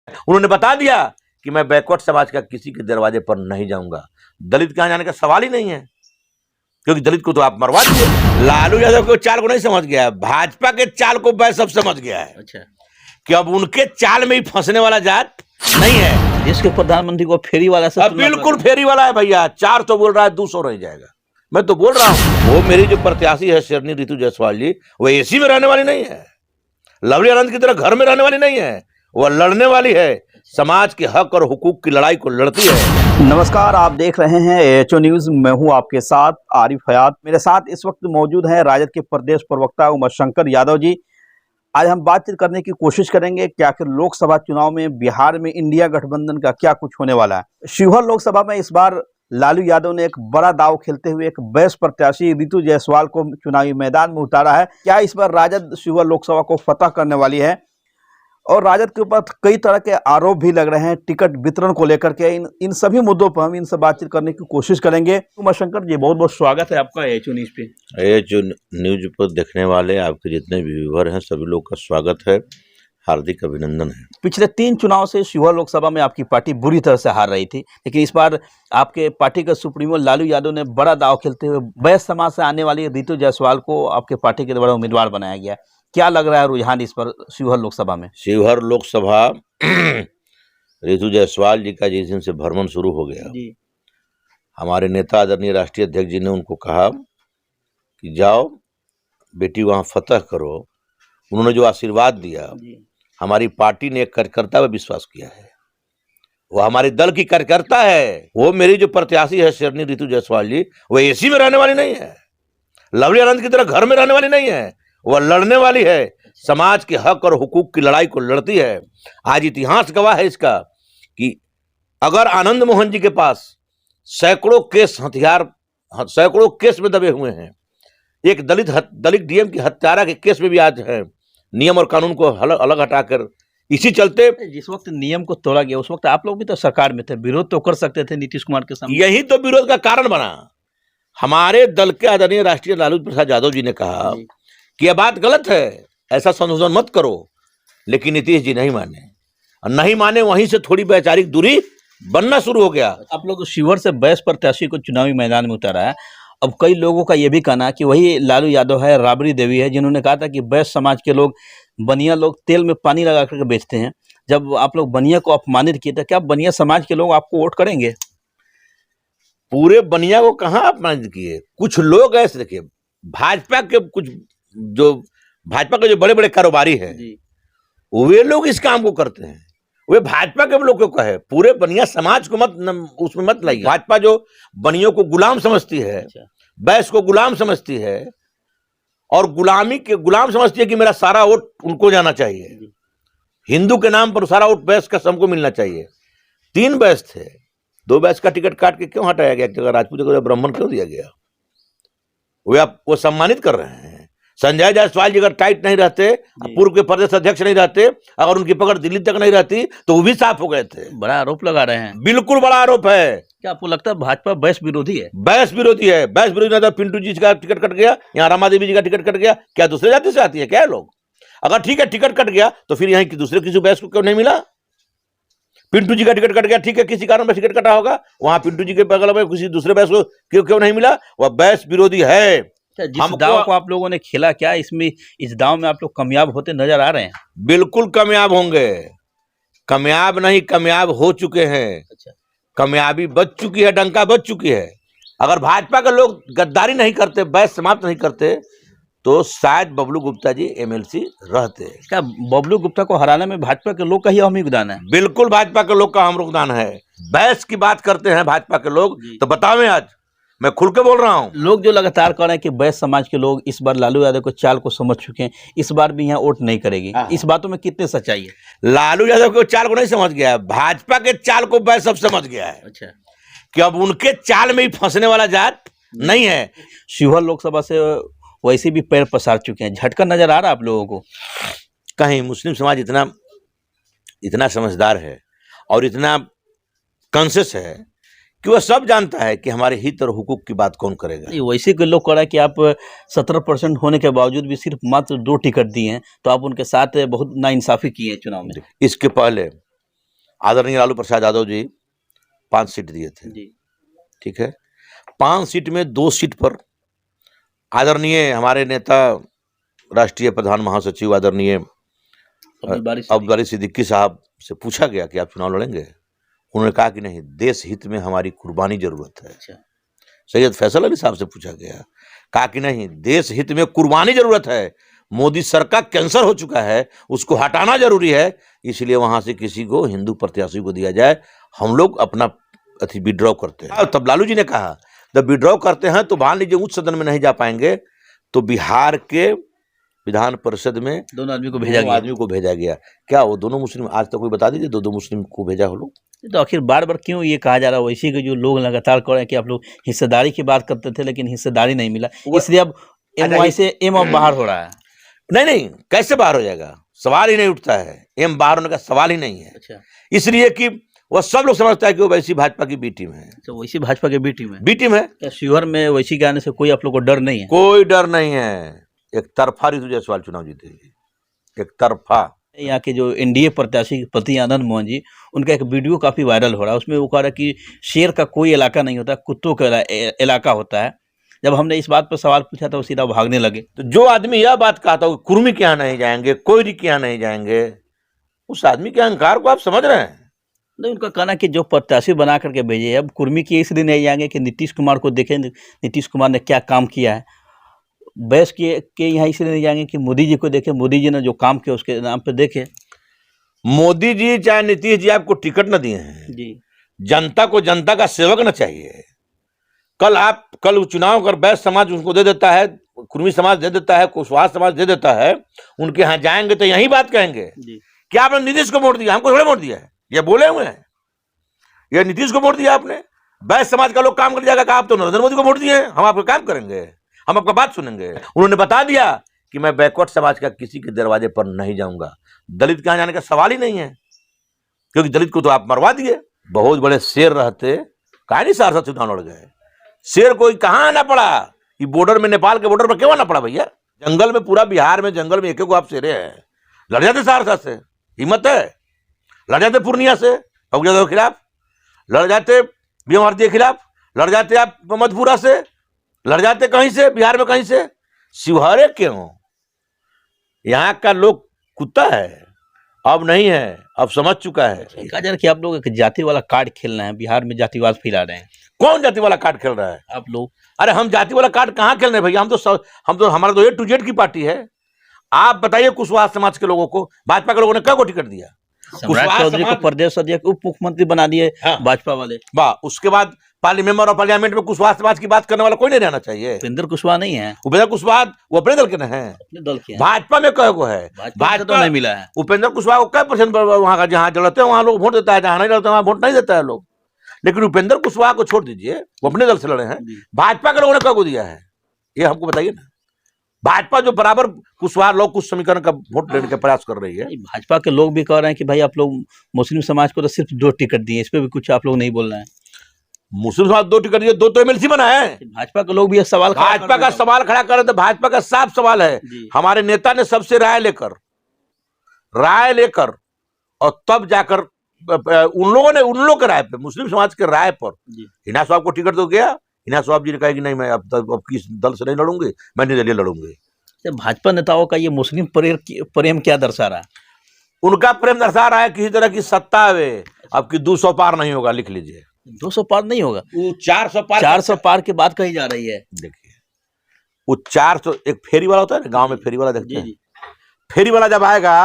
उन्होंने बता दिया कि मैं बैकवर्ड समाज का किसी के दरवाजे पर नहीं जाऊंगा। दलित के यहाँ जाने का सवाल ही नहीं है, क्योंकि दलित को तो आप मरवा दिए। लालू यादव के चाल को नहीं समझ गया है, भाजपा के चाल को वह सब समझ गया है। अच्छा, कि अब उनके चाल में ही फंसने वाला जात नहीं है। देश के प्रधानमंत्री को फेरी वाला सब अब बिल्कुल फेरी वाला है भैया। 400 बोल रहा है, 200 रह जाएगा। मैं तो बोल रहा हूं, वो मेरी जो प्रत्याशी है शेरनी ऋतु जायसवाल जी, वो एसी में रहने वाली नहीं है, लवली आनंद की तरह घर में रहने वाली नहीं है। वो लड़ने वाली है, समाज के हक और हुकूक की लड़ाई को लड़ती है। नमस्कार, आप देख रहे हैं एचओ न्यूज। मैं हूं आपके साथ आरिफ हयात। मेरे साथ इस वक्त मौजूद हैं राजद के प्रदेश प्रवक्ता उमाशंकर यादव जी। आज हम बातचीत करने की कोशिश करेंगे कि आखिर लोकसभा चुनाव में बिहार में इंडिया गठबंधन का क्या कुछ होने वाला है। शिवहर लोकसभा में इस बार लालू यादव ने एक बड़ा दांव खेलते हुए एक बेस्ट प्रत्याशी ऋतु जायसवाल को चुनावी मैदान में उतारा है। क्या इस बार राजद शिवहर लोकसभा को फतह करने वाली है? और राजद के ऊपर कई तरह के आरोप भी लग रहे हैं टिकट वितरण को लेकर के। इन सभी मुद्दों पर हम इनसे बातचीत करने की कोशिश करेंगे। उमाशंकर जी, बहुत बहुत स्वागत है आपका एचओ न्यूज पे। एचओ न्यूज पर देखने वाले आपके जितने भी व्यूअर हैं, सभी लोग का स्वागत है, हार्दिक अभिनंदन है। पिछले 3 चुनाव से शिवहर लोकसभा में आपकी पार्टी बुरी तरह से हार रही थी, लेकिन इस बार आपके पार्टी के सुप्रीमो लालू यादव ने बड़ा दांव खेलते हुए बैस समाज से आने वाली ऋतु जायसवाल को आपके पार्टी के द्वारा उम्मीदवार बनाया गया। क्या लग रहा है रुझान इस पर शिवहर लोकसभा में? शिवहर लोकसभा ऋतु जायसवाल जी का जिस दिन से भ्रमण शुरू हो गया जी। हमारे नेता आदरणीय राष्ट्रीय अध्यक्ष जी ने उनको कहा कि जाओ बेटी वहां फतह करो। उन्होंने जो आशीर्वाद दिया, हमारी पार्टी ने एक कार्यकर्ता पर विश्वास किया है, वो हमारे दल की कार्यकर्ता है। वो मेरी जो प्रत्याशी है शेरनी ऋतु जायसवाल जी, वो एसी में रहने वाली नहीं है, लवली आनंद की तरह घर में रहने वाली नहीं है। वो लड़ने वाली है, समाज के हक और हुकूक की लड़ाई को लड़ती है। आज इतिहास गवाह है इसका कि अगर आनंद मोहन जी के पास सैकड़ों केस में दबे हुए हैं, एक दलित डीएम की हत्यारा के केस में भी आज है, नियम और कानून को अलग हटाकर, इसी चलते जिस वक्त नियम को तोड़ा गया उस वक्त आप लोग भी तो सरकार में थे, विरोध तो कर सकते थे नीतीश कुमार के सामने। यही तो विरोध का कारण बना। हमारे दल के आदरणीय राष्ट्रीय लालू प्रसाद यादव जी ने कहा कि यह बात गलत है, ऐसा संशोधन मत करो, लेकिन नीतीश जी नहीं माने, और नहीं माने वहीं से थोड़ी वैचारिक दूरी बनना शुरू हो गया। आप लोग शिवहर से बैस प्रत्याशी को चुनावी मैदान में उतारा है। अब कई लोगों का यह भी कहना है कि वही लालू यादव है, राबड़ी देवी है, जिन्होंने कहा था कि बैस समाज के लोग, बनिया लोग तेल में पानी लगा करके बेचते हैं। जब आप लोग बनिया को अपमानित किए थे, क्या बनिया समाज के लोग आपको वोट करेंगे? पूरे बनिया को कहाँ अपमानित किए? कुछ लोग ऐसे, देखिए भाजपा के जो बड़े बड़े कारोबारी हैं, वे लोग इस काम को करते हैं। वे भाजपा के लोगों को कहे, पूरे बनिया समाज को उसमें मत लाइए। भाजपा जो बनियों को गुलाम समझती है, बैस को गुलाम समझती है, और गुलाम समझती है कि मेरा सारा वोट उनको जाना चाहिए। हिंदू के नाम पर सारा वोट बैस का सबको मिलना चाहिए। 3 बैस थे, 2 बैस का टिकट काट के क्यों हटाया गया? जगह राजपूत को ब्राह्मण क्यों दिया गया? वो सम्मानित कर रहे हैं। संजय जायसवाल जी अगर टाइट नहीं रहते, पूर्व के प्रदेश अध्यक्ष नहीं रहते, अगर उनकी पकड़ दिल्ली तक नहीं रहती, तो वो भी साफ हो गए थे। बड़ा आरोप लगा रहे हैं। बिल्कुल बड़ा आरोप है। क्या आपको लगता है भाजपा बैस विरोधी है? बैस विरोधी है। बैस विरोधी नहीं, पिंटू जी का टिकट कट गया, यहाँ रमा देवी जी का टिकट कट गया, क्या दूसरे जाति से आती है क्या लोग? अगर ठीक है टिकट कट गया, तो फिर यहाँ की दूसरे किसी बैस को क्यों नहीं मिला? पिंटू जी का टिकट कट गया, ठीक है, किसी कारण में टिकट कटा होगा, वहां पिंटू जी के बगल में किसी दूसरे बैस को क्यों नहीं मिला? वह बैस विरोधी है। जिस दाव को आप लोगों ने खेला, क्या इस दाव में आप लोग कामयाब होते नजर आ रहे हैं? बिल्कुल कामयाब होंगे। कामयाब नहीं, कामयाब हो चुके हैं। अच्छा। कामयाबी बच चुकी है, डंका बच चुकी है। अगर भाजपा के लोग गद्दारी नहीं करते, बैस समाप्त नहीं करते, तो शायद बबलू गुप्ता जी एमएलसी रहते। क्या बबलू गुप्ता को हराने में भाजपा के लोग का ही अहम योगदान है? बिल्कुल भाजपा के लोग का अहम योगदान है। बैस की बात करते हैं भाजपा के लोग, तो बतावें, आज मैं खुल के बोल रहा हूं। लोग जो लगातार कह रहे हैं कि बैस समाज के लोग इस बार लालू यादव को चाल को समझ चुके हैं, इस बार भी यहाँ वोट नहीं करेगी, इस बातों में कितने सच्चाई है? लालू यादव के चाल को नहीं समझ गया है, भाजपा के चाल को बैस सब समझ गया है। अच्छा, कि अब उनके चाल में ही फंसने वाला जात नहीं है। शिवहर लोकसभा से वैसे भी पैर पसार चुके हैं, झटका नजर आ रहा है आप लोगों को? कहीं मुस्लिम समाज इतना समझदार है और इतना कॉन्शियस है कि वह सब जानता है कि हमारे हित और हुकूक की बात कौन करेगा। वैसे के लोग कह रहा है कि आप 17% होने के बावजूद भी सिर्फ मात्र 2 टिकट दिए हैं, तो आप उनके साथ बहुत नाइंसाफी की है चुनाव में। इसके पहले आदरणीय लालू प्रसाद यादव जी 5 सीट दिए थे जी ठीक है। 5 सीट में 2 सीट पर आदरणीय हमारे नेता राष्ट्रीय प्रधान महासचिव आदरणीय अब्दुल सिद्दीकी साहब से पूछा गया कि आप चुनाव लड़ेंगे। उन्होंने कहा कि नहीं, देश हित में हमारी कुर्बानी जरूरत है। अच्छा। सैयद फैसल अली साहब से पूछा गया, कहा कि नहीं, देश हित में कुर्बानी जरूरत है। मोदी सर का कैंसर हो चुका है, उसको हटाना जरूरी है, इसलिए वहां से किसी को हिंदू प्रत्याशी को दिया जाए। हम लोग अपना विड्रॉ करते हैं। तब लालू जी ने कहा जब विड्रॉ करते हैं तो मान लीजिए उच्च सदन में नहीं जा पाएंगे तो बिहार के विधान परिषद में दोनों आदमी को भेजा गया। क्या वो दोनों मुस्लिम, आज तक कोई बता दीजिए दो मुस्लिम को भेजा हो लोग? तो आखिर बार बार क्यों ये कहा जा रहा है वैसे के जो लोग लगातार कह रहे हैं कि आप लोग हिस्सेदारी की बात करते थे लेकिन हिस्सेदारी नहीं मिला, इसलिए अब एमवाई से एम अब बाहर हो रहा है। नहीं, कैसे बाहर हो जाएगा, सवाल ही नहीं उठता है। एम बाहर होने का सवाल ही नहीं है। अच्छा। इसलिए कि वह सब लोग समझता है कि वो वैसी भाजपा की बी टीम है। तो वैसी भाजपा की बी टीम है। बी टीम है। क्या शिवहर में वैसी के आने से कोई आप लोग को डर नहीं है? कोई डर नहीं है। एक तरफा ऋतु जायसवाल चुनाव जीतेगी, एक तरफा। यहाँ के जो एनडीए प्रत्याशी पति आनंद मोहन जी, उनका एक वीडियो काफी वायरल हो रहा है। उसमें वो कह रहा है कि शेर का कोई इलाका नहीं होता, कुत्तों का इलाका होता है। जब हमने इस बात पर सवाल पूछा तो वो सीधा भागने लगे। तो जो आदमी यह बात कहता हो कुर्मी के यहाँ नहीं जाएंगे, कोयरी के यहाँ नहीं जाएंगे, उस आदमी के अहंकार को आप समझ रहे हैं? नहीं, उनका कहना कि जो प्रत्याशी बना करके भेजे, अब कुर्मी के इसलिए नहीं जाएंगे कि नीतीश कुमार को देखें, नीतीश कुमार ने क्या काम किया है। बैस के यहाँ इसलिए नहीं जाएंगे कि मोदी जी को देखें, मोदी जी ने जो काम किया उसके नाम पे देखें। मोदी जी चाहे नीतीश जी आपको टिकट न दिए हैं जी, जनता को जनता का सेवक न चाहिए। कल चुनाव कर बैस समाज उनको दे देता है, कुर्मी समाज दे देता है, कुशवाहा समाज दे देता है, उनके यहाँ जाएंगे तो यही बात कहेंगे कि आपने नीतीश को वोट दिया, हमको थोड़े वोट दिया है। ये बोले हुए हैं, ये नीतीश को वोट दिया आपने। बैस समाज का लोग काम कर जाएगा, आप तो नरेंद्र मोदी को वोट दिए हैं, हम आपका काम करेंगे, हम आपका बात सुनेंगे। उन्होंने बता दिया कि मैं बैकवर्ड समाज का किसी के दरवाजे पर नहीं जाऊंगा। दलित के यहाँ जाने का सवाल ही नहीं है, क्योंकि दलित को तो आप मरवा दिए। बहुत बड़े शेर रहते काहे नहीं सहरसा चुनाव लड़ गए? शेर कोई कहाँ आना पड़ा? ये बॉर्डर में, नेपाल के बॉर्डर पर क्यों आना पड़ा भैया? जंगल में, पूरा बिहार में जंगल में एक एक आप शेरे हैं। लड़ जाते सहरसा से, हिम्मत है। लड़ जाते पूर्णिया से के खिलाफ, लड़ जाते बीएमआरती के खिलाफ, लड़ जाते आप मधुपुरा से, लड़ जाते कहीं से, बिहार में कहीं से। शिवहरे क्यों? यहाँ का लोग कुत्ता है, अब नहीं है, अब समझ चुका है। कि आप लोग एक जाति वाला कार्ड खेलना है, बिहार में जातिवाद फैला रहे हैं। कौन जाति वाला कार्ड खेल रहा है? आप लोग। अरे हम जाति वाला कार्ड कहाँ खेल रहे हैं भैया? हम तो हमारा तो A to Z की पार्टी है। आप बताइए कुशवाहा समाज के लोगों को भाजपा के लोगों ने क्या को टिकट दिया? सम्राट चौधरी को प्रदेश अध्यक्ष, उप मुख्यमंत्री बना दिए भाजपा वाले। वाह, उसके बाद मेंबर ऑफ पार्लियामेंट में कुशवाहा समाज की बात करने वाला कोई नहीं रहना चाहिए। उपेंद्र कुशवाहा नहीं है। उपेंद्र कुशवाहा वो अपने दल के न है, अपने दल के। भाजपा में कय को है? भाजपा तो नहीं मिला है। उपेंद्र कुशवाहा को क्या परसेंट वहां का, जहां लड़ते हैं वहां लोग वोट देता है, जहां नहीं लड़ते वहां वोट नहीं देता है लोग। लेकिन उपेंद्र कुशवाहा को छोड़ दीजिए, वो अपने दल से लड़े हैं। भाजपा के लोगों ने क्या को दिया है, ये हमको बताइए ना। भाजपा जो बराबर कुशवाहा लोग कुछ समीकरण का वोट लेने का प्रयास कर रही है। भाजपा के लोग भी कह रहे हैं कि भाई आप लोग मुस्लिम समाज को तो सिर्फ 2 टिकट दिए, इस पे भी कुछ आप लोग नहीं बोल रहे हैं। मुस्लिम समाज 2 टिकट दिए, 2 तो MLC बना है। भाजपा के लोग भी सवाल, भाजपा का सवाल खड़ा कर रहे थे। भाजपा का साफ सवाल है, हमारे नेता ने सबसे राय लेकर और तब जाकर उन लोगों के राय पे, मुस्लिम समाज के राय पर हिना साहब को टिकट तो गया। हिना साहब जी ने कहा कि नहीं, मैं अब किस दल से नहीं लड़ूंगी, मैं निर्दलीय लड़ूंगी। भाजपा नेताओं का ये मुस्लिम प्रेम क्या दर्शा रहा है? उनका प्रेम दर्शा रहा है किसी तरह की सत्ता है। अब की 200 पार नहीं होगा, लिख लीजिए। 200 पार नहीं होगा, 400 पार की बात कही जा रही है। देखिए, वो 400, एक फेरी वाला होता है ना, गांव में फेरी वाला देखते हैं। फेरी वाला जब आएगा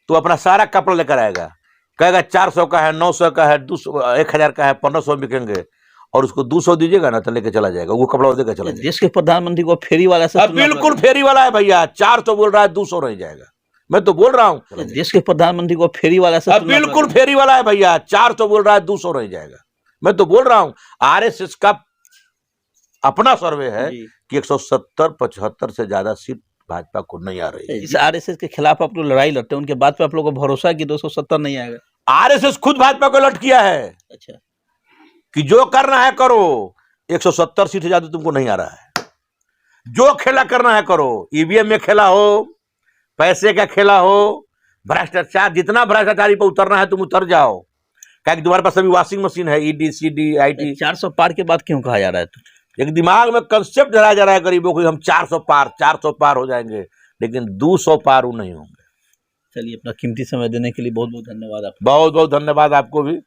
तो अपना सारा कपड़ा लेकर आएगा, कहेगा 400 का है, 900 का है, 1000 का है, 1500 बिकेंगे, और उसको 200 दीजिएगा ना तो लेके चला जाएगा, वो कपड़ा देकर चला जाएगा। देश के प्रधानमंत्री को फेरी वाला से बिल्कुल फेरी वाला है भैया। 400 बोल रहा है, 200 रह जाएगा। मैं तो बोल रहा हूँ देश के प्रधानमंत्री को फेरी वाला से बिल्कुल फेरी वाला है भैया। 400 बोल रहा है, 200 रह जाएगा। मैं तो बोल रहा हूँ RSS का अपना सर्वे है कि 170-75 से ज्यादा सीट भाजपा को नहीं आ रही है। इस RSS के खिलाफ आप लोग लड़ाई लड़ते हैं, उनके बाद पे आप लोगों को भरोसा है कि 270 नहीं आएगा? RSS खुद भाजपा को लट किया है। अच्छा, कि जो करना है करो, 170 सीट से ज्यादा तुमको नहीं आ रहा है। जो खेला करना है करो, EVM में खेला हो, पैसे का खेला हो, भ्रष्टाचार, जितना भ्रष्टाचारी पर उतरना है तुम उतर जाओ। क्या कि तुम्हारे पास अभी वॉशिंग मशीन है, ईडी सीडी आईटी। 400 पार के बाद क्यों कहा जा रहा है? एक दिमाग में कंसेप्ट धराया जा रहा है गरीबों को, हम 400 पार हो जाएंगे, लेकिन 200 पार वो नहीं होंगे। चलिए, अपना कीमती समय देने के लिए बहुत बहुत धन्यवाद आपका। बहुत बहुत धन्यवाद आपको भी।